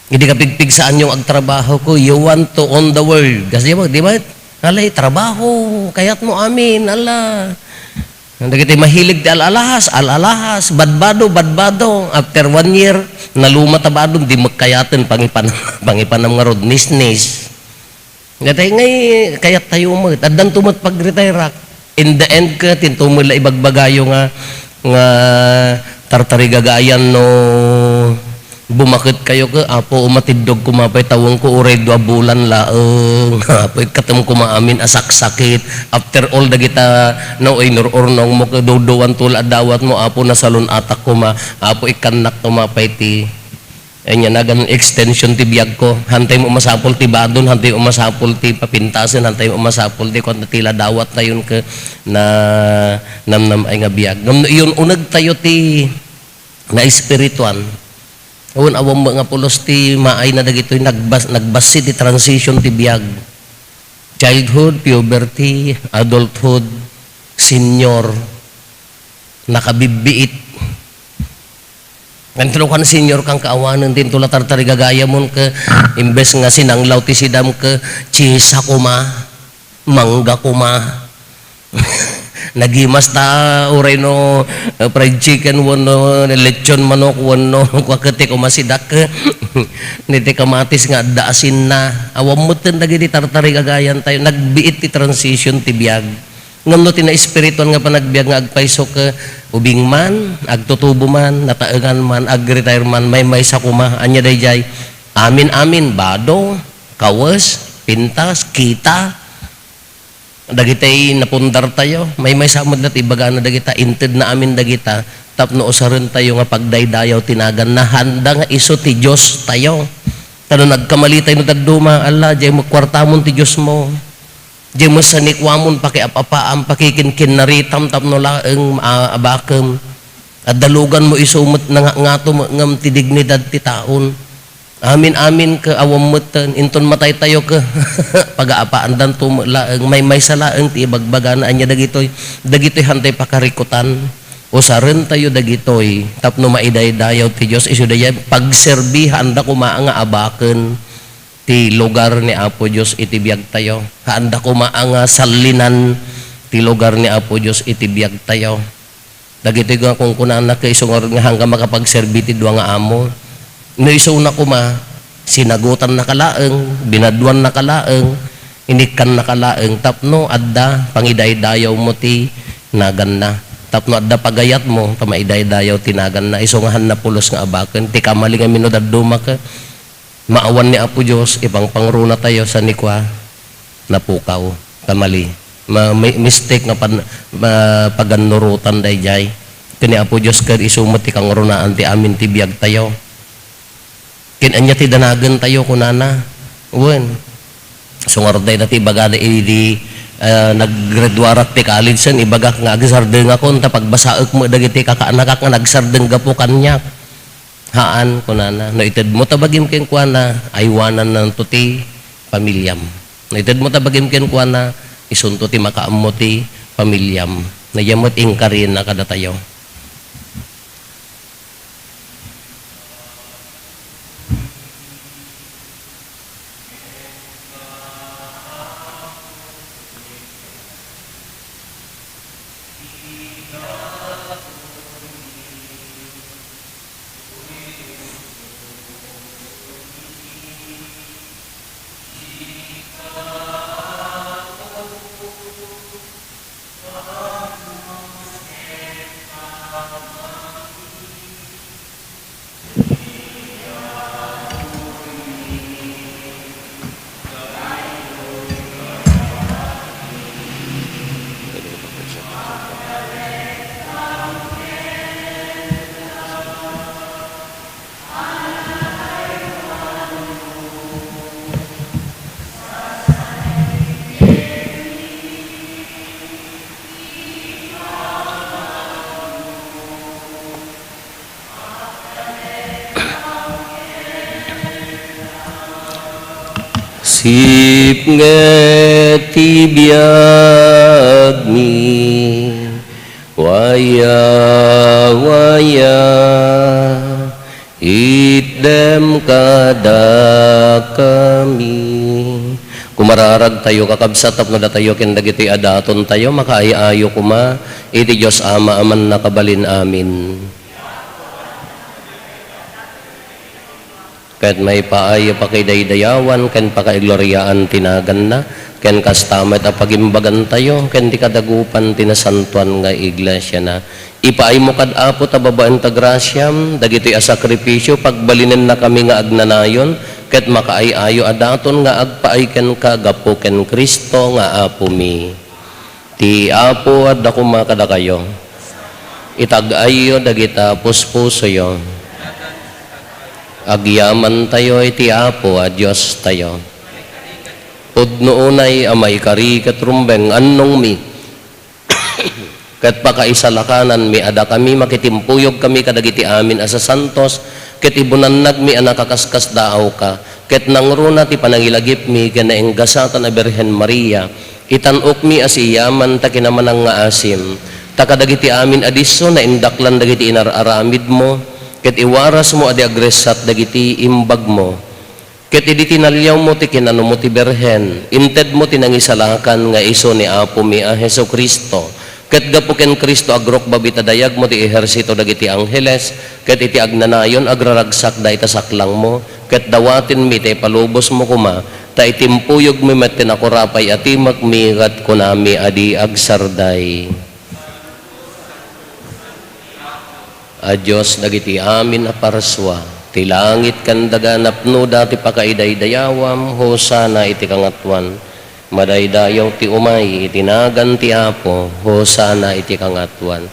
Hindi ka pigpig saan yung agtrabaho ko. You want to own the world. Kasi di ba? Alay, trabaho. Kayat mo amin. Ala. Hindi kita mahilig di alahas. Badbado. After 1 year, nalumatabado, di magkayatin. Pangipanam nga rod. Nis. Gatay ngay, kayat tayo mo. Adan tumot pag-retire. In the end ka, tintumula ibagbagayo nga tartarigagayan no bumakit kayo ka, apo umatidog kumapay tawang ko uray 2 bulan laeng. Apo katam kumaamin asak-sakit. After all dagita no ay nururnong mo ka duduan tula dawat mo apo na salon atak kuma. Apo ikanak kumapay ti anya nagan extension ti biag ko. Hantay mo masapol ti badon, hantay mo masapol ti papintasen, hantay mo masapol ti kon tila dawat na yun ka na namnam ay nga biag. Ngam yun unag tayo ti na espirituan. Awan awang mga pulos ti maay na dagitoy nagbasi ti transition ti biag. Childhood, puberty, adulthood, senior, nakabibiit. Kantino kan senior kang kaawanan din tula tartari gagaya mon ka imbes nga sinanglaw ti sidam ka chisa kuma, mangga kuma. Nagimas ta uray no fried chicken wano lechon manok wano kwakete ko masidak niti kamatis nga daasin na awam mo ten dagiti tartari gagayan tayo nagbiit ti transition ti biag ngam no tina espirituan nga panagbiag nga agpayso ka ubing man agtutubo man nataengan man ag-retire man may sa kuma anya dayjay amin bado kawas pintas kita dagitay napundar tayo may samad na ibaga na dagita inted na amin dagita tapno usaron tayo nga pagdaydayaw tinagan na handa nga iso ti Diyos tayo tano nagkamali tayo no taduma Allah jay mo kwartamon ti Diyos mo jay mo sanikwamon pakiapapaam pakikinkin naritam tapno laeng abakam at dalugan mo isumot na ngato ngam ti dignidad ti taon amin ka awam mutan inton matay tayo ka pagaapaan dan tumulaeng may salaeng ti ibagbagan anya dagitoy hantay pakarikutan usaren tayo dagitoy tapno maidaydayaw ti Dios isu dayay pagserbihan da kumaa nga abaken ti lugar ni Apo Dios iti biag tayo handa kumaa nga salinan ti lugar ni Apo Dios iti biag tayo dagitoy nga kung kunana kay sungar nga hanggang makapagserbi ti duwa nga amo no iso na kuma, sinagutan na kalaeng, binaduan na kalaeng, inikan na kalaeng, tapno adda, pangidaydayaw mo ti nagan na. Tapno adda pagayat mo, pamaidaydayaw tinagan na, isungahan na pulos nga abaken, ti kamali nga minodaduma ka, maawan ni Apo Diyos, ipang pangruna tayo sa nikwa, napukaw, kamali. May mistake nga paganurutan dayjay. Kani Apo Diyos ka isumot ti kang runaan ti amin ti biag tayo. Kinanya ti danagan tayo kunana. Uwan. Sungarday na ti bagada naggraduarat ti college san ibagak nga agsardeng ako ta pagbasaek mo dagiti kakaanak nga nagsardeng gapo kanyak. Haan kunana. No ited mo tabagim ken kuana aywanan nan to ti pamilyam. No ited mo tabagim ken kuana isunto ti makaammo ti pamilyam. Nagyamot ingkarin na kada tayo. Sip ngeti biag mi waya waya idem kada kami. Kumararag tayo kakabsatap no datayo ken dagiti adaton tayo makaayo kuma iti Dios Ama aman nakabalin amin. Ket may paayo pakidaydayawan ken pakaigloriaan tinagan na ken kastamet a pagimbagan tayo ken di kadagupan tinasantuan nga iglesia na. Ipaay mo kad apo ta babaan ta grasyam dagiti a sakripisyo pagbalinen na kami nga agnanayon ket makaayo adaton nga agpaay ken ka gapo ken Kristo nga apo mi. Ti apo adda kumakada kayo. Itag-ayo dagita puspusoyo. Agyaman tayo iti apo a Dios tayo. Pudno unay amay kari ket rumbeng annong mi. Ket pakaisalakanan mi ada kami makitimpuyog kami kadagiti amin asa santos ket ibunannag mi anakakaskas daaw ka ket nangruna ti panangilagip mi ken naenggasatan a Birhen Maria itanok mi asiyaman ta kinamanang nga asim ta kadagiti amin adiso na indaklan dagiti inararamid mo ket iwaras mo adi agresat dagiti imbag mo ket idi tinalyaw mo ti kinano mo ti Birhen inted mo tinangisalakan nga iso ni apo mi a Hesukristo. Ket gapo ken Kristo agrok babitadayag mo ti ehersito dagiti angheles ket iti agnanayon agraragsak da itasaklang mo ket dawatin mi ti palubos mo kuma ta itimpuyog mi met tinakurapay ati magmigat kunami adi agsarday. Adios dagiti amin a parswa ti langit kan daganapno dati pakaidaydayawam hosana iti kangatwan. Madaydayaw ti umay, itinagan ti apo, hosana iti kangatuan.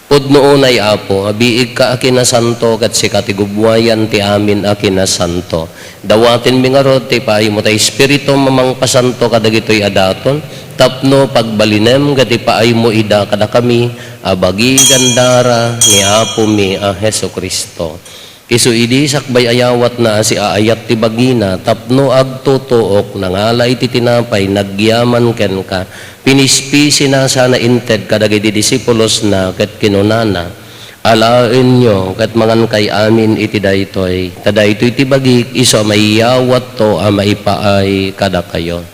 Pudno unay apo, abiig ka akina santo, kat si katigubwayan ti amin akina santo. Dawatin mingarot, ti paay mo tayo espiritu mamang pasanto kadagitoy adaton, tapno pagbalinem, gati paay mo ida kada kami, abagi gandara ni apo mi a Hesukristo. Isu idi sakbay ayawat na si aayat ti bagina tapno agtutuok nangalay ti tinapay nagyaman ken ka pinispisi na sana inted kadagiti disipulos na ket kinunana alaen nyo ket mangan kay amin iti daytoy tadaytoy ti bagik isu mayawat to a maipaay kada kayo.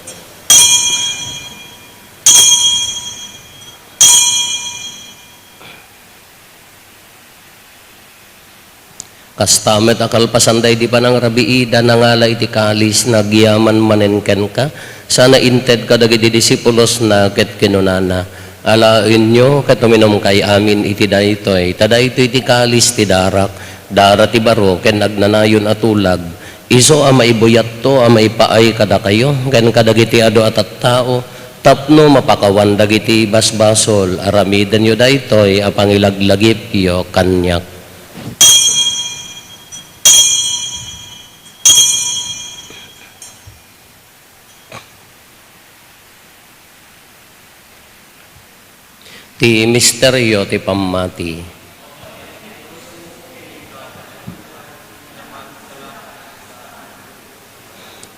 Kastamet akal pasanday di panang rabiida nangala iti kalis nagyaman manenken ka sana inted ka dagiti disipulos na ket kinunana alaen nyo ket uminom kay amin iti daytoy tadaytoy iti kalis ti darak dara ti baro ken nagnanayon atulag iso a maibuyat to a maipaay kada kayo ken kadagiti adu at tao tapno mapakawan dagiti basbasol aramiden yo daytoy a pangilaglagip yo kanyak. Ti misteryo ti pamati.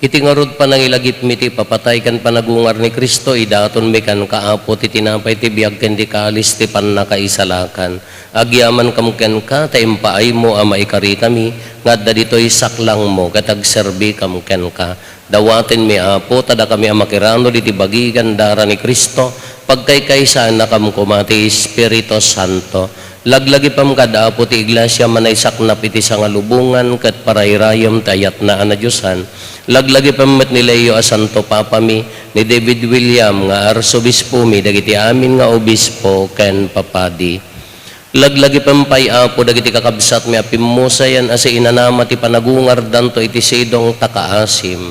Iti ngarud pa nang ilagip mi ti papatay kan panagungar ni Kristo idaton mi kan kaapo ti tinapay ti biag ken di kalis ti pannakaisalakan. Agyaman kam ken ka ta impaay mo a maikari kami ngadda ditoy saklang mo ket agserbi kam ken ka. Dawaten mi apo tada kami a makirano diti bagigan dara ni Kristo pagkaykaysan na kam kumati Espiritu Santo. Laglagi pam kada apo ti iglesia manay saknap iti sangalubungan ket parayrayom tayat na anadyosan. Laglagi pam met ni Leo a Santo Papa mi ni David William nga arsobispo mi dagiti amin nga obispo ken papadi. Laglagi pam pay apo dagiti kakabsat mi apimusayan asa inanama ti panagungar danto iti sidong takaasim.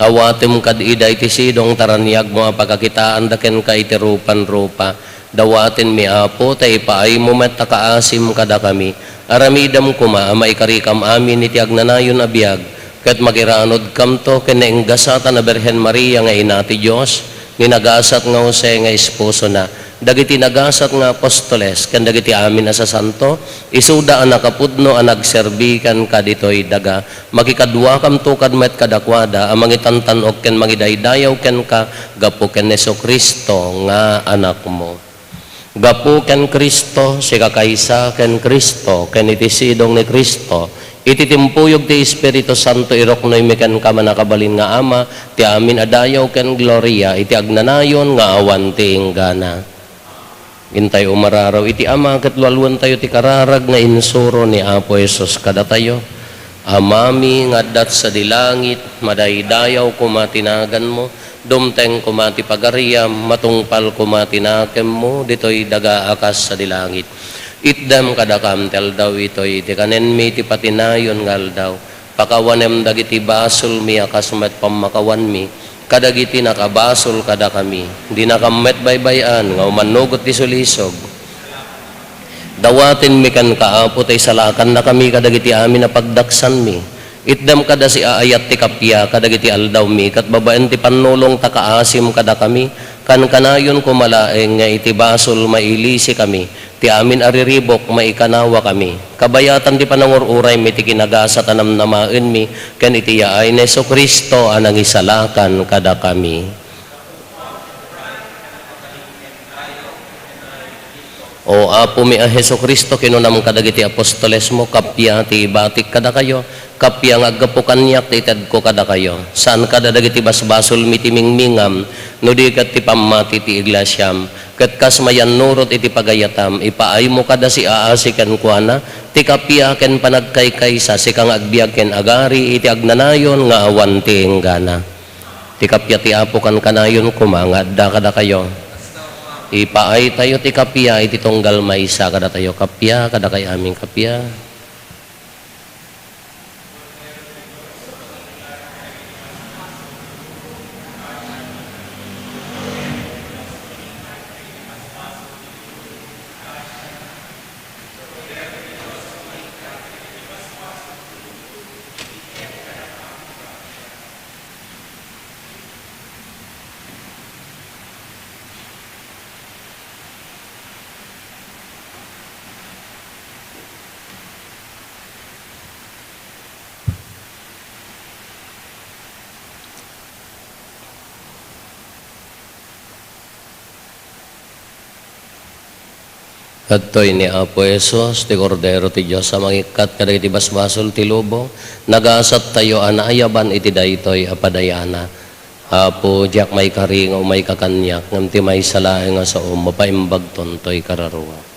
Awatem kad ida iti sidong taranyag mo pagkakitaan daken ka iti rupan-rupa. Dawaten mi apo tay paay mo met takaasim kada kami. Aramidam kuma maikarikam amin iti agnanayon a biag ket magiranod kam to ken naenggasatan a Birhen Maria nga ina ti Dios ni nagasat nga Jose nga esposo na dagiti nagasat nga apostoles, ken dagiti amin asa santo, isuda ang nakapudno ang nagserbikan kaditoy daga, makikadwa kam tukad met kadakwada, ang mangitantanok ken mangidaydayaw ken ka, gapo ken Heso Kristo nga anak mo. Gapo ken Kristo, si kakaysa ken Kristo, ken iti sidong ni Kristo, iti timpuyog ti Espiritu Santo iroknoy miken ka manakabalin nga Ama, ti amin adayaw ken gloria, iti agnanayon nga awan ti inggana. Intay umararaw iti Ama, ket lualwan tayo ti kararag nga insuro ni Apo Jesus kada tayo. Amami nga dat sa dilangit, madaydayaw kumatinagan mo, dumteng kumati pagariam, matungpal kumatinakem mo, dito'y daga akas sa dilangit. Itdam kadakam tel daw ito'y ti kanen mi ti patinayon ngal daw, pakawanem dagiti basol mi akas met pamakawan mi, kadagiti nakabasol kada kami, di nakamet baybayan, nga umanugot ti sulisog. Dawatin mi kan kaapo tay salakan na kami kadagiti amin na pagdaksan mi. Itdam kada si aayat ti kapya kadagiti aldaw mi, kat babaen ti panulong takaasim kada kami, kan kanayon kumalaeng nga iti basol mailisi kami, ti amin ariribok maikanawa kami. Kabayatan ti panangururay mi ti kinagasa tanamnamaen mi, ken iti yaay ni Heso Kristo anang isalakan kada kami. O Apo mi a Heso Kristo, kinunam kadagiti apostoles mo, kapya ti batik kada kayo, kapya nga aggapukanyak ti ited ko kada kayo. Saan kada dagiti basbasol mi ti mingmingam, no di kat ti pamati ti iglesyam, kat kas mayan nurot iti pagayatam, ipaay mo kada si aasikan kuana, ti kapya ken panagkaykaysa, si kang agbiag ken agari, iti agnanayon nga awan ti inggana. Ti kapya ti Apo kan kanayon kumangad da kada kayo. Ipaay tayo ti kapya, iti tunggal maysa kada tayo kapya, kada kay aming kapya. Kadtoy ni Apo Jesus, ti Kordero ti Diyos, sa mangikat kadagiti basbasol ti lubong, nagasat tayo anayaban iti daytoy apadayana. Apo, diyak may karingaw, may kakanyak, ngam ti may salae nga sa mapaimbag tontoy kararuwa.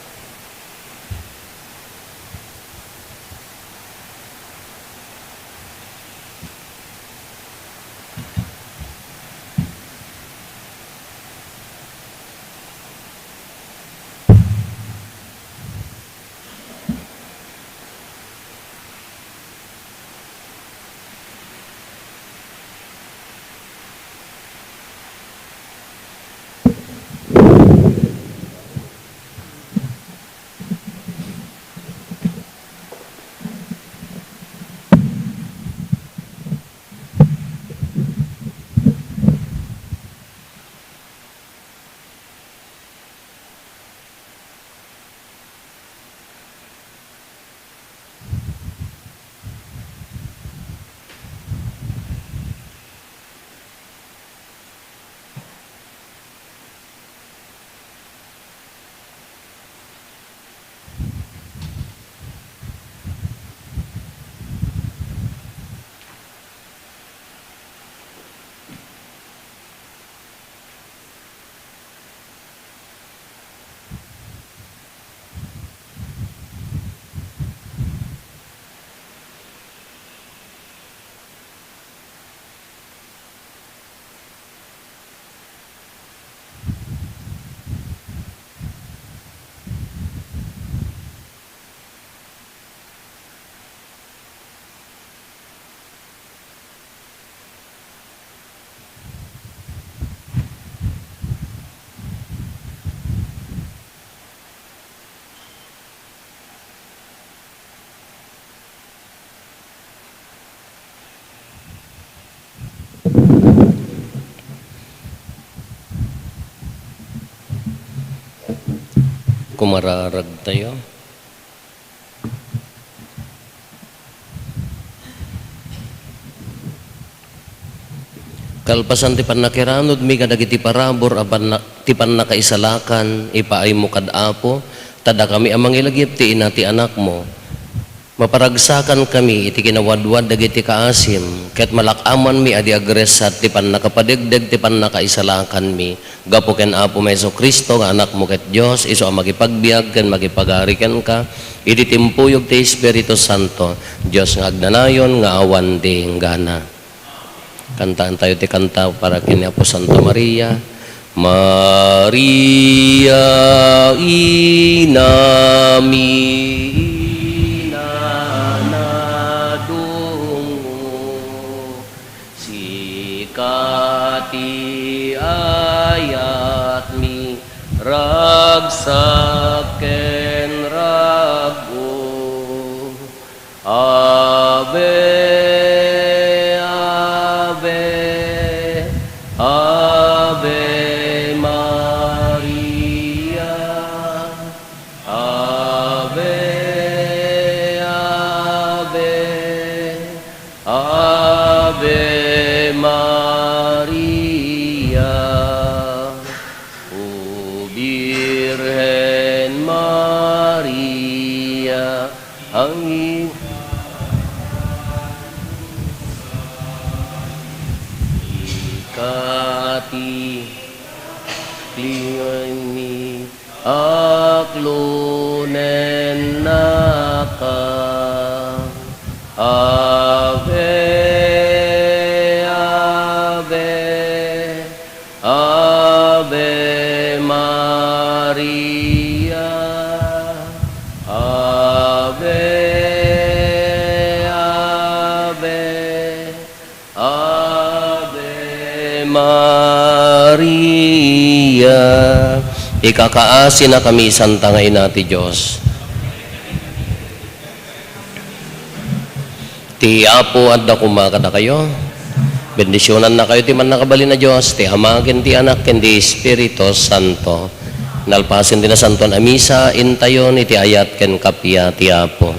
Kumararag tayo. Kalpasan ti panakiranod mi kadagiti parabor aban ti pannakaisalakan ipaay mo kadapo tada kami amang ilagip ti ina ti anak mo maparagsakan kami iti kinawadwad dagiti kaasim ket malakaman mi adi agresat ti pannakapadegdeg ti pannakaisalakan mi gapo ken Apo Meso Kristo nga anak mo ket Dios isu a magipagbiag ken magipagari ken ka iti timpuyog ti Espiritu Santo Dios nga agnanayon nga awan ti gana. Kantaan tayo ti kanta para kini Apo Santa Maria. Maria ina mi inanadungo sikati ayat mi ragsaken rago Ave aklunen naka Ave Ave Ave Maria Ave Ave Ave Maria. Ikakaasi na kami Santa nga ina ti Diyos. Ti Apo at na kumakada kayo. Bendisyonan na kayo ti man nakabali na Diyos. Ti Ama ken ti Anak ken ti Espiritu Santo. Nalpasin din na Santo na misa intayon iti ayat ken kapya ti Apo.